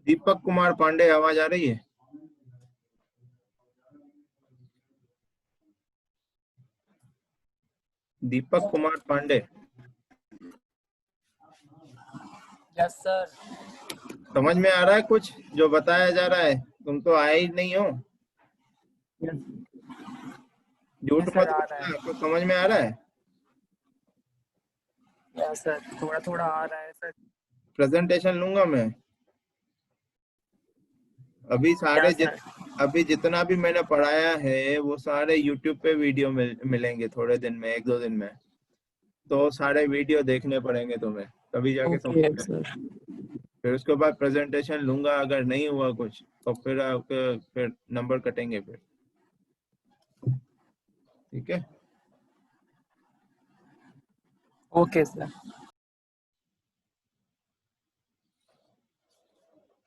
दीपक कुमार पांडे, आवाज आ रही है? दीपक कुमार पांडे। Yes sir. समझ में आ रहा है कुछ जो बताया जा रहा है? तुम तो आए ही नहीं हो। झूठ मत बोलना, आपको समझ में आ रहा है? यस सर, थोड़ा थोड़ा आ रहा है सर। प्रेजेंटेशन लूंगा मैं अभी अभी जितना भी मैंने पढ़ाया है वो सारे YouTube पे वीडियो मिलेंगे थोड़े दिन में, 1-2 दिन में। तो सारे वीडियो देखने पड़ेंगे तुम्हें, तभी जाके समझ में। फिर उसके बाद प्रेजेंटेशन लूंगा, अगर नहीं हुआ कुछ तो फिर आपके फिर नंबर कटेंगे फिर। ठीक है, ओके सर।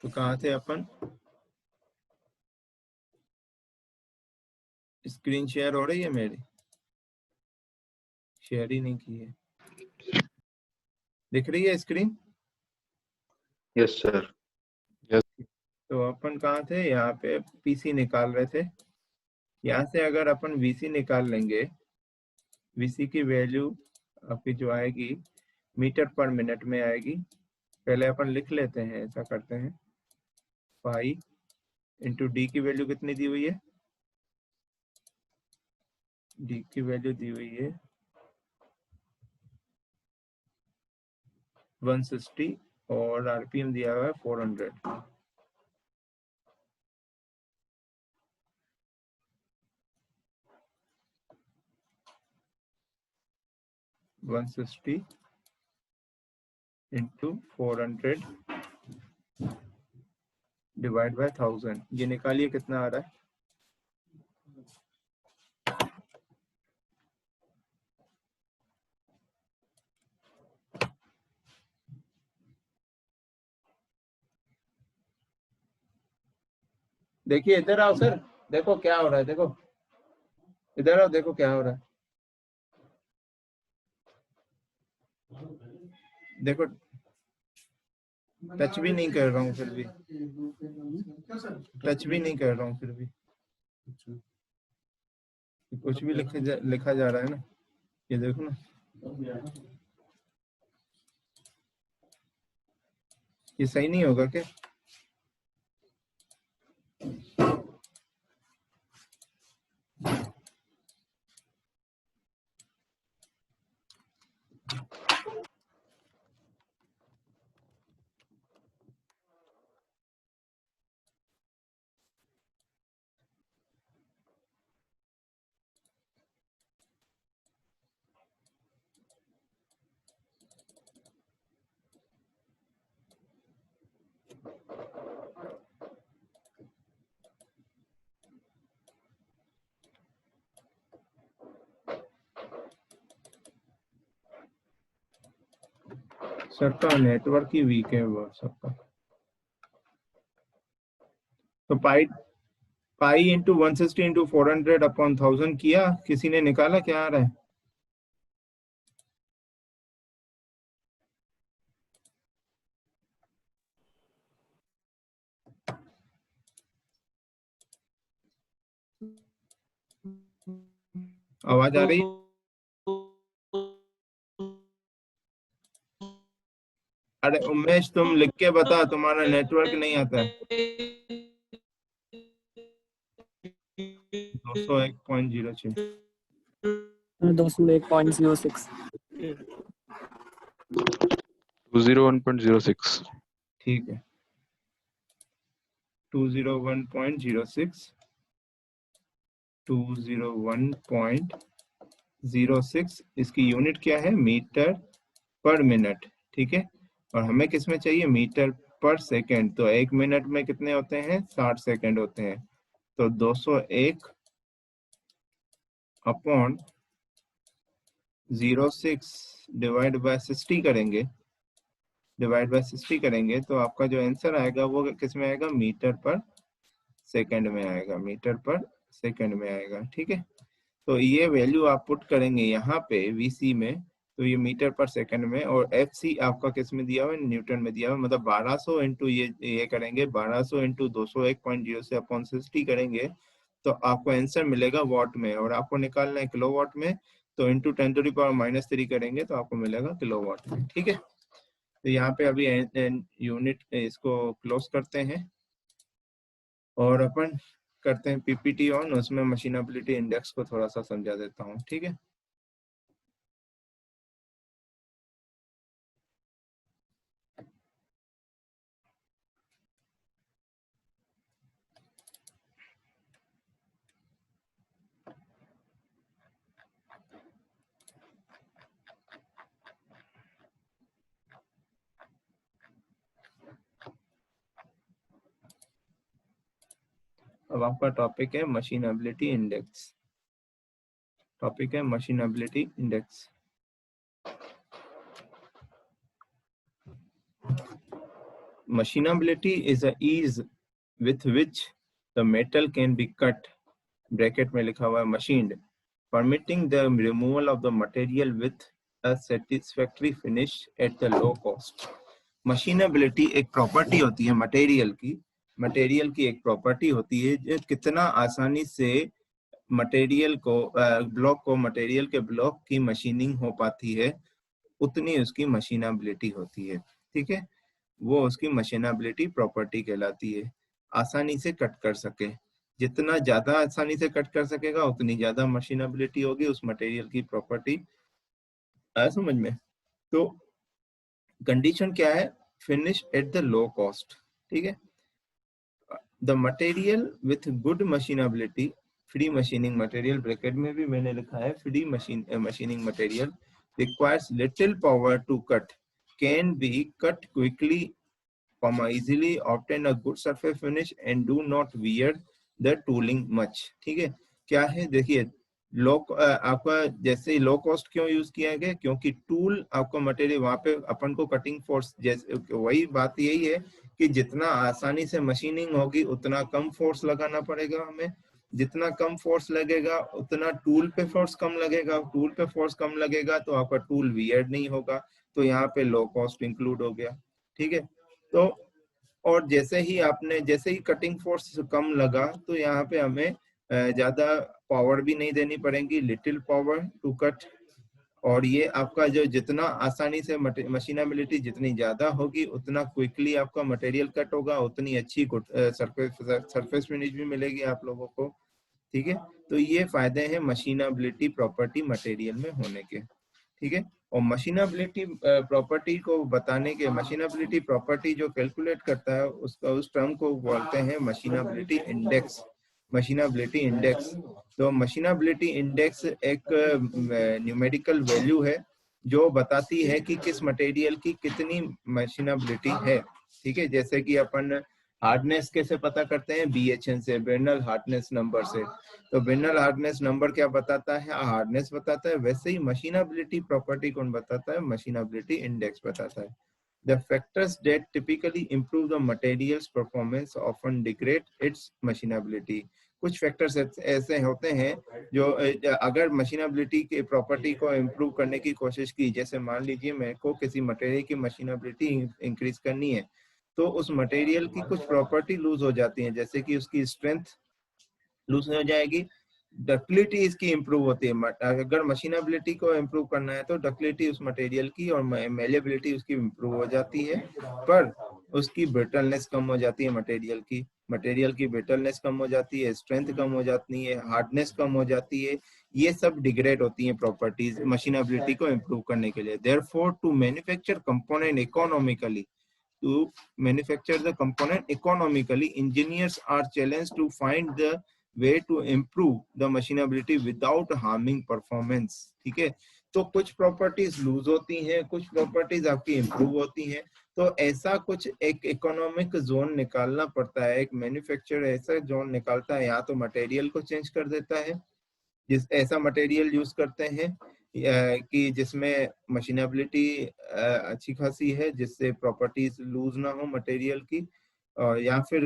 तो कहाँ थे अपन? स्क्रीन शेयर हो रही है मेरी? शेयर ही नहीं की है। दिख रही है स्क्रीन? Yes sir. यस। तो अपन कहाँ थे? यहाँ पे पीसी निकाल रहे थे। यहाँ से अगर अपन वीसी निकाल लेंगे, वीसी की वैल्यू आपकी जो आएगी मीटर पर मिनट में आएगी। पहले अपन लिख लेते हैं, ऐसा करते हैं, पाई इंटू डी की वैल्यू कितनी दी हुई है? डी की वैल्यू दी हुई है 160 और आरपीएम दिया हुआ है 400। इंटू 400 डिवाइड बाय 1000, ये निकालिए कितना आ रहा है। देखिए इधर आओ सर, देखो क्या हो रहा है, देखो इधर आओ, देखो क्या हो रहा है, देखो टच भी नहीं कर रहा हूँ फिर भी, टच भी नहीं कर रहा हूँ फिर भी कुछ भी लिखा जा रहा है ना, ये देखो ना, ये सही नहीं होगा क्या। सबका नेटवर्क ही वीक है वो सबका। तो पाई इंटू 160 इंटू 400 अपॉन 1000 किया, किसी ने निकाला क्या आ रहा है। आवाज आ रही है। अरे उमेश तुम लिख के बता, तुम्हारा नेटवर्क नहीं आता है। 201.06 201.06 201.06 ठीक है, 201.06 201.06 इसकी यूनिट क्या है, मीटर पर मिनट, ठीक है। और हमें किस में चाहिए, मीटर पर सेकंड। तो 1 मिनट में कितने होते हैं, 60 सेकंड होते हैं। तो 201 अपॉन 06 डिवाइड बाय 60 करेंगे, डिवाइड बाय 60 करेंगे तो आपका जो आंसर आएगा वो किस में आएगा, मीटर पर सेकंड में आएगा, मीटर पर सेकंड में आएगा, ठीक है। तो ये वैल्यू आप पुट करेंगे यहाँ पे वीसी में, तो ये मीटर पर सेकंड में, और एफ सी आपका किस में दिया हुआ है, न्यूटन में दिया हुआ है। मतलब 1200 इंटू ये करेंगे, 1200 इंटू 201.0 से अपॉन 60 करेंगे तो आपको आंसर मिलेगा वॉट में, और आपको निकालना है किलो वॉट में, तो इंटू 10⁻³ करेंगे तो आपको मिलेगा किलो वॉट में, ठीक है। तो यहाँ पे अभी यूनिट इसको क्लोज करते हैं और अपन करते हैं पीपीटी ऑन, उसमें मशीनबिलिटी इंडेक्स को थोड़ा सा समझा देता हूँ, ठीक है। अब आपका टॉपिक है मशीनबिलिटी इंडेक्स, टॉपिक है machinability index. Machinability is a ease with which the metal can be cut, bracket में लिखा हुआ है machined, permitting the removal of the material with a satisfactory finish at the low cost. Machinability एक property होती है material की एक property होती है जो कितना आसानी से मटेरियल को ब्लॉक को मटेरियल के ब्लॉक की मशीनिंग हो पाती है, उतनी उसकी मशीनबिलिटी होती है, ठीक है। वो उसकी मशीनबिलिटी प्रॉपर्टी कहलाती है। आसानी से कट कर सके, जितना ज्यादा आसानी से कट कर सकेगा उतनी ज्यादा मशीनबिलिटी होगी, उस मटेरियल की प्रॉपर्टी आया समझ में। तो कंडीशन क्या है, finish at the low cost, ठीक है। The material with good machinability, free machining material, bracket में भी मैंने लिखा है free machining material, requires little power to cut, can be cut quickly easily obtain a good surface finish and do not wear the tooling much। ठीक है, क्या है देखिए, आपका जैसे लो कॉस्ट क्यों यूज किया गया, क्योंकि टूल आपका मटेरियल वहां पे अपन को कटिंग फोर्स, जैसे वही बात यही है कि जितना आसानी से मशीनिंग होगी उतना कम फोर्स लगाना पड़ेगा हमें, जितना कम फोर्स लगेगा उतना टूल पे फोर्स कम लगेगा, टूल पे फोर्स कम लगेगा तो आपका टूल वियर्ड नहीं होगा, तो यहाँ पे लो कॉस्ट इंक्लूड हो गया। ठीक है, तो और जैसे ही कटिंग फोर्स कम लगा तो यहाँ पे हमें ज्यादा पावर भी नहीं देनी पड़ेगी, लिटिल पावर टू कट, और ये आपका जो जितना आसानी से मशीनेबिलिटी जितनी ज्यादा होगी उतना क्विकली आपका मटेरियल कट होगा, उतनी अच्छी सरफेस फिनिश भी मिलेगी आप लोगों को। ठीक है, तो ये फायदे हैं मशीनेबिलिटी प्रॉपर्टी मटेरियल में होने के। ठीक है, और मशीनेबिलिटी प्रॉपर्टी को बताने के, मशीनेबिलिटी प्रॉपर्टी जो कैलकुलेट करता है उसका, उस टर्म को बोलते हैं मशीनेबिलिटी इंडेक्स। मशीनेबिलिटी इंडेक्स, तो मशीनेबिलिटी इंडेक्स एक न्यूमेरिकल वैल्यू है जो बताती है कि किस मटेरियल की कितनी मशीनेबिलिटी है। ठीक है, जैसे कि अपन हार्डनेस कैसे पता करते हैं, BHN से, बर्नल हार्डनेस नंबर से। तो बर्नल हार्डनेस नंबर क्या बताता है, हार्डनेस बताता है, वैसे ही मशीनेबिलिटी प्रॉपर्टी कौन बताता है, मशीनेबिलिटी इंडेक्स बताता है। The factors that typically improve the material's performance often degrade its machinability। कुछ फैक्टर्स ऐसे होते हैं जो अगर मशीनेबिलिटी की प्रॉपर्टी को इम्प्रूव करने की कोशिश की, जैसे मान लीजिए मेरे को किसी मटेरियल की मशीनेबिलिटी इंक्रीज करनी है, तो उस मटेरियल की कुछ प्रॉपर्टी लूज हो जाती है, जैसे कि उसकी स्ट्रेंथ लूज हो जाएगी, डक्टिलिटी इसकी इंप्रूव होती है। अगर मशीनेबिलिटी को इंप्रूव करना है तो डक्टिलिटी उस मटेरियल की और मेलेबिलिटी उसकी इंप्रूव हो जाती है, पर उसकी ब्रिटलनेस कम हो जाती है, मटेरियल की ब्रिटलनेस कम हो जाती है, स्ट्रेंथ कम हो जाती है, हार्डनेस कम हो जाती है, ये सब डिग्रेड होती हैं प्रॉपर्टीज मशीनेबिलिटी को इंप्रूव करने के लिए। Therefore to manufacture component economically, engineers are challenged to find the way to improve the machinability without harming performance। ठीक है, तो कुछ प्रॉपर्टीज लूज होती हैं, कुछ प्रॉपर्टीज आपकी इंप्रूव होती हैं, तो ऐसा कुछ एक इकोनॉमिक जोन निकालना पड़ता है। एक मैन्युफैक्चरर ऐसा जोन निकालता है, या तो मटेरियल को चेंज कर देता है, ऐसा मटेरियल यूज करते हैं कि जिसमें मशीनेबिलिटी अच्छी खासी है, जिससे प्रॉपर्टीज लूज ना हो मटेरियल की, या फिर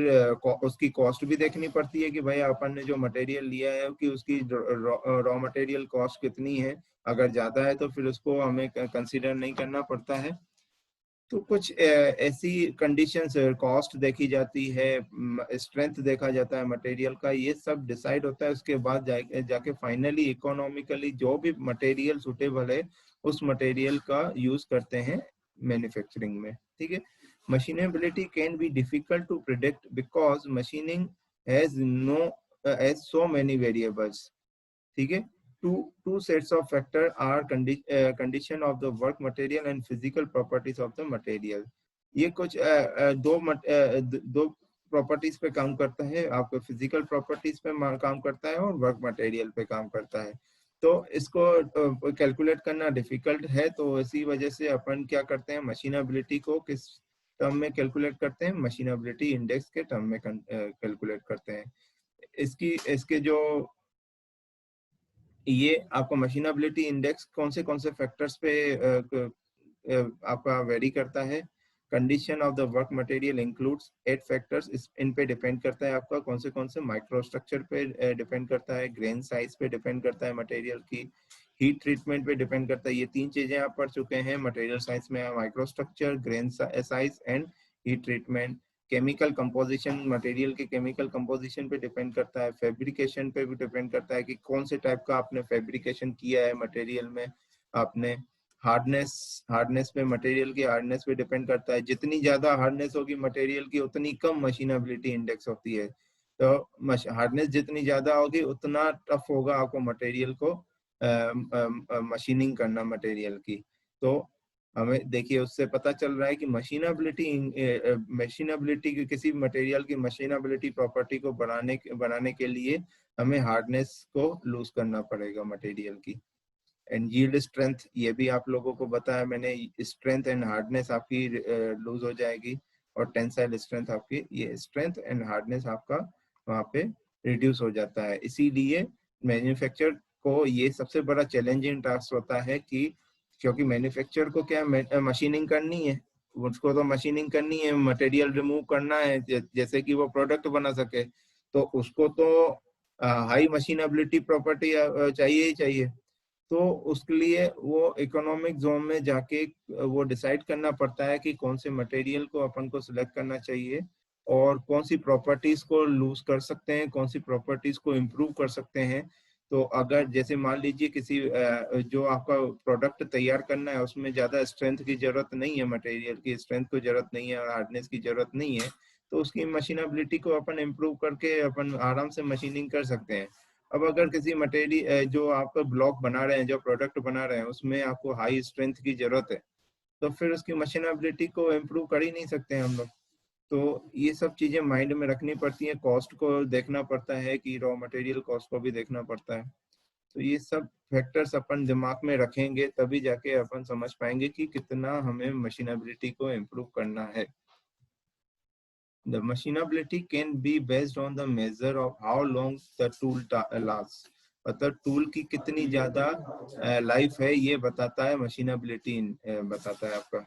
उसकी कॉस्ट भी देखनी पड़ती है कि भाई अपन ने जो मटेरियल लिया है कि उसकी रॉ मटेरियल कॉस्ट कितनी है, अगर ज्यादा है तो फिर उसको हमें कंसीडर नहीं करना पड़ता है। तो कुछ ऐसी कंडीशंस, कॉस्ट देखी जाती है, स्ट्रेंथ देखा जाता है मटेरियल का, ये सब डिसाइड होता है। उसके बाद जाके फाइनली इकोनॉमिकली जो भी मटेरियल सुटेबल है उस मटेरियल का यूज करते हैं मैन्युफैक्चरिंग में। ठीक है, machinability can be difficult to predict because machining has so many variables। ठीक है, two sets of factor are condition of the work material and physical properties of the material। ये कुछ दो प्रॉपर्टीज पे काम करता है, आपको फिजिकल प्रॉपर्टीज पे काम करता है और वर्क मटेरियल पे काम करता है। तो इसको कैलकुलेट करना डिफिकल्ट है, तो इसी वजह से अपन क्या करते हैं, मशीनेबिलिटी को किस टर्म में कैलकुलेट करते हैं, मशीनेबिलिटी इंडेक्स के टर्म में कैलकुलेट करते हैं। इसके जो ये आपको मशीनेबिलिटी इंडेक्स कौन से फैक्टर्स पे आपका वेरी करता है। Condition of the work material includes 8 factors, इन पे डिपेंड करता है आपका कौन से माइक्रो स्ट्रक्चर पे डिपेंड करता है, ग्रेन साइज पे डिपेंड करता है मटेरियल की, हीट ट्रीटमेंट पे डिपेंड करता है। ये 3 चीजें आप पढ़ चुके हैं मटेरियल साइंस में, micro structure, grain size and heat treatment. Chemical composition, material के केमिकल कंपोजिशन पे डिपेंड करता है, फैब्रिकेशन पे भी डिपेंड करता है कि कौन से टाइप का आपने फैब्रिकेशन किया है मटेरियल में आपने। हार्डनेस पे, मटेरियल की हार्डनेस पे डिपेंड करता है, जितनी ज्यादा हार्डनेस होगी मटेरियल की उतनी कम मशीनेबिलिटी इंडेक्स होती है। तो हार्डनेस जितनी ज्यादा होगी उतना टफ होगा आपको मटेरियल को मशीनिंग करना मटेरियल की। तो हमें देखिए उससे पता चल रहा है कि मशीनेबिलिटी की, किसी मटेरियल की मशीनेबिलिटी प्रॉपर्टी को बनाने के लिए हमें हार्डनेस को लूज करना पड़ेगा मटेरियल की। एंड यील्ड स्ट्रेंथ, ये भी आप लोगों को बताया मैंने, स्ट्रेंथ एंड हार्डनेस आपकी लूज हो जाएगी। और टेंसाइल स्ट्रेंथ आपकी, ये स्ट्रेंथ एंड हार्डनेस आपका वहाँ पे रिड्यूस हो जाता है। इसीलिए मैन्युफैक्चर को ये सबसे बड़ा चैलेंजिंग टास्क होता है कि क्योंकि मैन्युफैक्चर को क्या मशीनिंग करनी है, उसको तो मशीनिंग करनी है, मटेरियल रिमूव करना है जैसे कि वो प्रोडक्ट बना सके, तो उसको तो हाई मशीनेबिलिटी प्रॉपर्टी चाहिए ही चाहिए। तो उसके लिए वो इकोनॉमिक जोन में जाके वो डिसाइड करना पड़ता है कि कौन से मटेरियल को अपन को सिलेक्ट करना चाहिए और कौन सी प्रॉपर्टीज को लूज कर सकते हैं, कौन सी प्रॉपर्टीज को इम्प्रूव कर सकते हैं। तो अगर जैसे मान लीजिए किसी जो आपका प्रोडक्ट तैयार करना है उसमें ज्यादा स्ट्रेंथ की जरूरत नहीं है, मटेरियल की स्ट्रेंथ की जरूरत नहीं है और हार्डनेस की जरूरत नहीं है, तो उसकी मशीनेबिलिटी को अपन इम्प्रूव करके अपन आराम से मशीनिंग कर सकते हैं। अब अगर किसी मटेरियल जो आपका ब्लॉक बना रहे हैं, जो प्रोडक्ट बना रहे हैं, उसमें आपको हाई स्ट्रेंथ की जरूरत है, तो फिर उसकी मशीनेबिलिटी को इम्प्रूव कर ही नहीं सकते हम लोग। तो ये सब चीजें माइंड में रखनी पड़ती है, कॉस्ट को देखना पड़ता है कि रॉ मटेरियल कॉस्ट को भी देखना पड़ता है। तो ये सब फैक्टर्स अपन दिमाग में रखेंगे तभी जाके अपन समझ पाएंगे कि कितना हमें मशीनेबिलिटी को इम्प्रूव करना है। The machinability can be based on the measure of how long the tool lasts. मतलब टूल की कितनी ज्यादा लाइफ है ये बताता है, मशीनेबिलिटी बताता है आपका।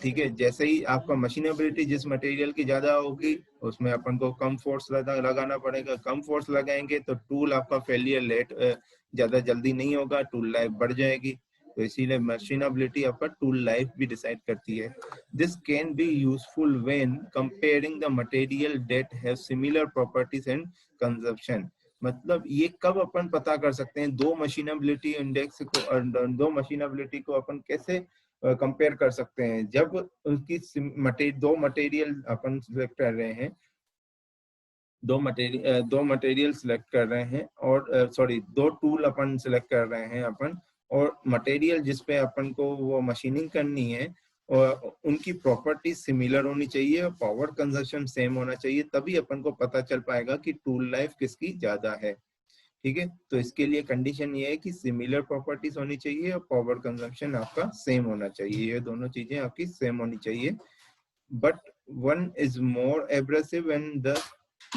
ठीक है, जैसे ही आपका मशीनेबिलिटी जिस मटेरियल की ज्यादा होगी उसमें अपन को कम फोर्स लगाना पड़ेगा, कम फोर्स लगाएंगे तो टूल आपका फेलियर लेट ज्यादा जल्दी नहीं होगा, टूल लाइफ बढ़ जाएगी। तो इसीलिए मशीनेबिलिटी आपका टूल लाइफ भी डिसाइड करती है। This can be useful when comparing the material that have similar properties and consumption. मतलब ये कब अपन पता कर सकते हैं दो मशीनेबिलिटी इंडेक्स को, दो मशीनेबिलिटी को अपन कैसे कंपेयर कर सकते हैं, जब उनकी दो मटेरियल अपन सिलेक्ट कर रहे हैं, दो मटेरियल सिलेक्ट कर रहे हैं और सॉरी दो टूल अपन सिलेक्ट कर रहे हैं अपन, और मटेरियल जिसपे अपन को वो मशीनिंग करनी है और उनकी प्रॉपर्टी सिमिलर होनी चाहिए और पावर कंजप्शन सेम होना चाहिए, तभी अपन को पता चल पाएगा कि टूल लाइफ किसकी ज्यादा है। ठीक है, तो इसके लिए कंडीशन ये है कि सिमिलर प्रॉपर्टीज होनी चाहिए और पावर कंजम्पशन आपका सेम होना चाहिए, ये दोनों चीजें आपकी सेम होनी चाहिए। But one is more abrasive and the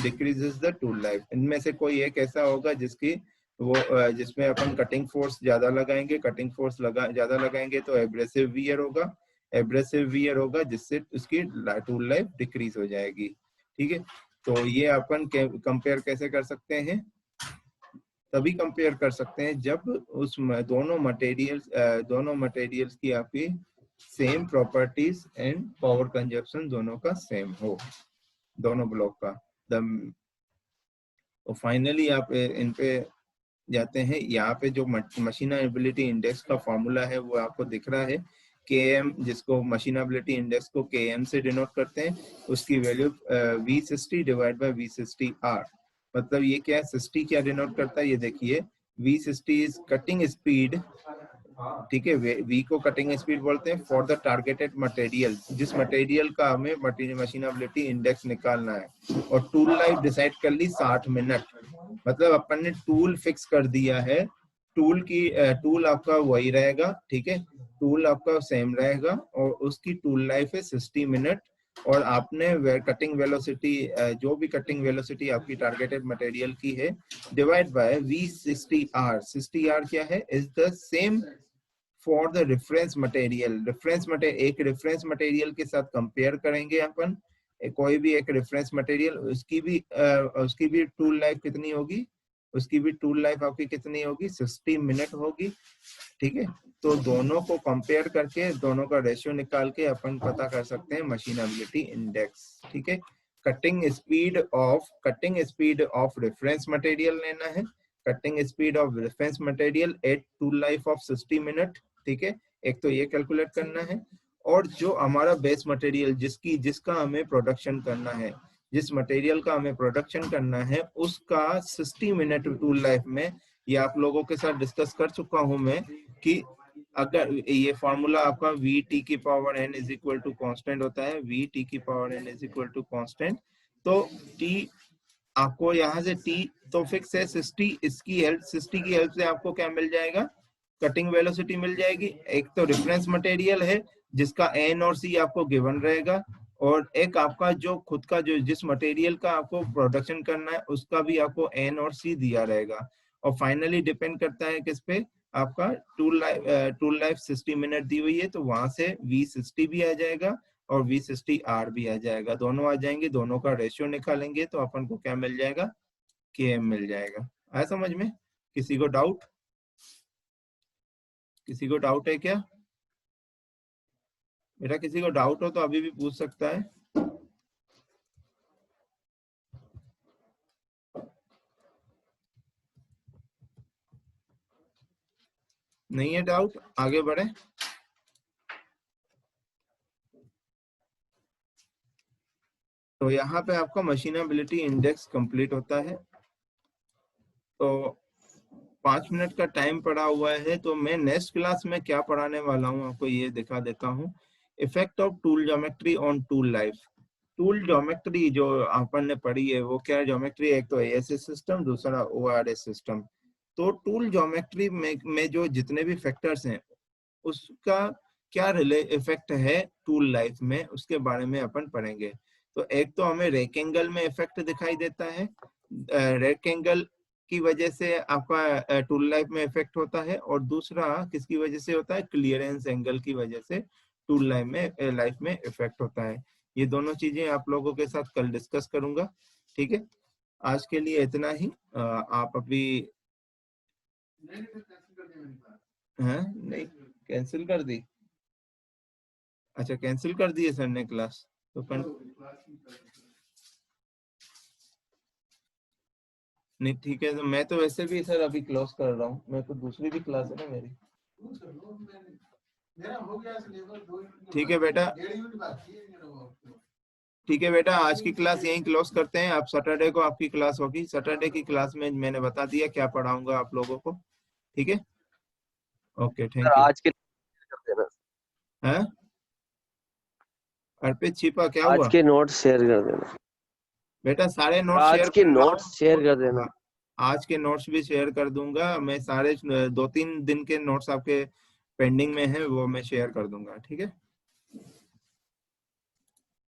decreases the tool life. इनमें से कोई एक ऐसा होगा जिसकी वो जिसमें अपन कटिंग फोर्स ज्यादा लगाएंगे, कटिंग फोर्स ज्यादा लगाएंगे तो एब्रेसिव वियर होगा, एब्रेसिव वियर होगा जिससे उसकी टूल लाइफ डिक्रीज हो जाएगी। ठीक है, तो ये अपन कंपेयर कैसे कर सकते हैं, तभी कंपेयर कर सकते हैं जब उस दोनों मटेरियल्स की आपकी same properties and power consumption दोनों का सेम हो, दोनों ब्लॉक का। तो फाइनली आप इन पे जाते हैं, यहाँ पे जो मशीनेबिलिटी इंडेक्स का फॉर्मूला है वो आपको दिख रहा है, KM, जिसको मशीनेबिलिटी इंडेक्स को KM से डिनोट करते हैं, उसकी value V60 divide by V60R। मतलब ये क्या है, 60 क्या डिनोट करता है, ये देखिए V60 इज कटिंग स्पीड। ठीक है, V को कटिंग स्पीड बोलते हैं फॉर द टारगेटेड मटेरियल, जिस मटेरियल का हमें मशीनेबिलिटी इंडेक्स निकालना है, और टूल लाइफ डिसाइड कर ली 60 मिनट। मतलब अपन ने टूल फिक्स कर दिया है, टूल आपका वही रहेगा। ठीक है, टूल आपका सेम रहेगा और उसकी टूल लाइफ है 60 मिनट, और आपने कटिंग वेलोसिटी, जो भी कटिंग वेलोसिटी आपकी टारगेटेड मटेरियल की है, डिवाइड बाय V60R। 60R क्या है, is the same for the reference material. एक रेफरेंस मटेरियल के साथ कंपेयर करेंगे अपन, कोई भी एक रेफरेंस मटेरियल, उसकी भी टूल लाइफ कितनी होगी, उसकी भी टूल लाइफ आपकी कितनी होगी, 60 मिनट होगी। ठीक है, तो दोनों को कंपेयर करके दोनों का रेशियो निकाल के अपन पता कर सकते हैं मशीनेबिलिटी इंडेक्स। ठीक है, cutting speed of reference material लेना है, cutting speed of reference material at tool life of 60 minute. ठीक है, एक तो ये कैलकुलेट करना है, और जो हमारा बेस मटेरियल जिसका हमें प्रोडक्शन करना है, जिस मटेरियल का हमें प्रोडक्शन करना है, उसका 60 मिनट टूल लाइफ में, ये आप लोगों के साथ डिस्कस कर चुका हूं मैं कि अगर ये फॉर्मूला आपका VT की power n is equal to constant होता है, VT की power n is equal to constant, तो T आपको यहाँ से T तो फिक्स है 60, 60 की हेल्प से आपको क्या मिल जाएगा, कटिंग वेलोसिटी मिल जाएगी। एक तो रेफरेंस मटेरियल है जिसका N और C आपको गिवन रहेगा, और एक आपका जो खुद का जो जिस मटेरियल का आपको प्रोडक्शन करना है उसका भी आपको एन और सी दिया रहेगा। और फाइनली डिपेंड करता है किस पे, आपका टूल लाइफ 60 मिनट दी हुई है, तो वहां से V60 भी आ जाएगा और V60R भी आ जाएगा, दोनों आ जाएंगे, दोनों का रेशियो निकालेंगे तो अपन को क्या मिल जाएगा, KM मिल जाएगा। आया समझ में? किसी को डाउट? किसी को डाउट है क्या बेटा? किसी को डाउट हो तो अभी भी पूछ सकता है। नहीं है डाउट? आगे बढ़े। तो यहाँ पे आपका मशीनेबिलिटी इंडेक्स कंप्लीट होता है। तो 5 मिनट का टाइम पड़ा हुआ है, तो मैं नेक्स्ट क्लास में क्या पढ़ाने वाला हूँ आपको ये दिखा देता हूँ। Effect of tool geometry on tool life. Tool geometry जो अपन ने पढ़ी है वो क्या ज्योमेट्री, एक तो ASA सिस्टम, दूसरा ORS सिस्टम। तो टूल ज्योमेट्री में जो जितने भी फैक्टर्स हैं उसका क्या इफेक्ट है टूल लाइफ में, उसके बारे में अपन पढ़ेंगे। तो एक तो हमें रेक्टेंगल में इफेक्ट दिखाई देता है, रेक्टेंगल की वजह से आपका टूल लाइफ में इफेक्ट होता है, और दूसरा किसकी वजह से होता है, क्लियरेंस एंगल की वजह से टूल लाइफ में इफेक्ट होता है। ये दोनों चीजें आप लोगों के साथ कल डिस्कस करूंगा, ठीक है। आज के लिए इतना ही। आप अभी नहीं कैंसिल कर दी? अच्छा कैंसिल कर दी है सर ने क्लास, तो नहीं ठीक है। तो मैं तो वैसे भी सर अभी क्लोज कर रहा हूँ, मेरे को दूसरी भी क्लास है ना मेरी। ठीक है बेटा, ठीक है बेटा, आज की क्लास यहीं क्लोज करते हैं। आप सैटरडे को आपकी क्लास होगी, सैटरडे की क्लास में मैंने बता दिया क्या पढ़ाऊंगा आप लोगों को, ठीक है। Okay thank you. आज के कर देना, हैं अर्पित छिपा क्या हुआ? आज के नोट्स शेयर कर देना बेटा सारे नोट्स आज शेयर के कर रहा हूं। नोट्स शेयर कर देना। हाँ, आज के नोट्स भी शेयर कर दूंगा मैं, सारे 2-3 दिन के नोट्स आपके पेंडिंग में हैं वो मैं शेयर कर दूंगा, ठीक है।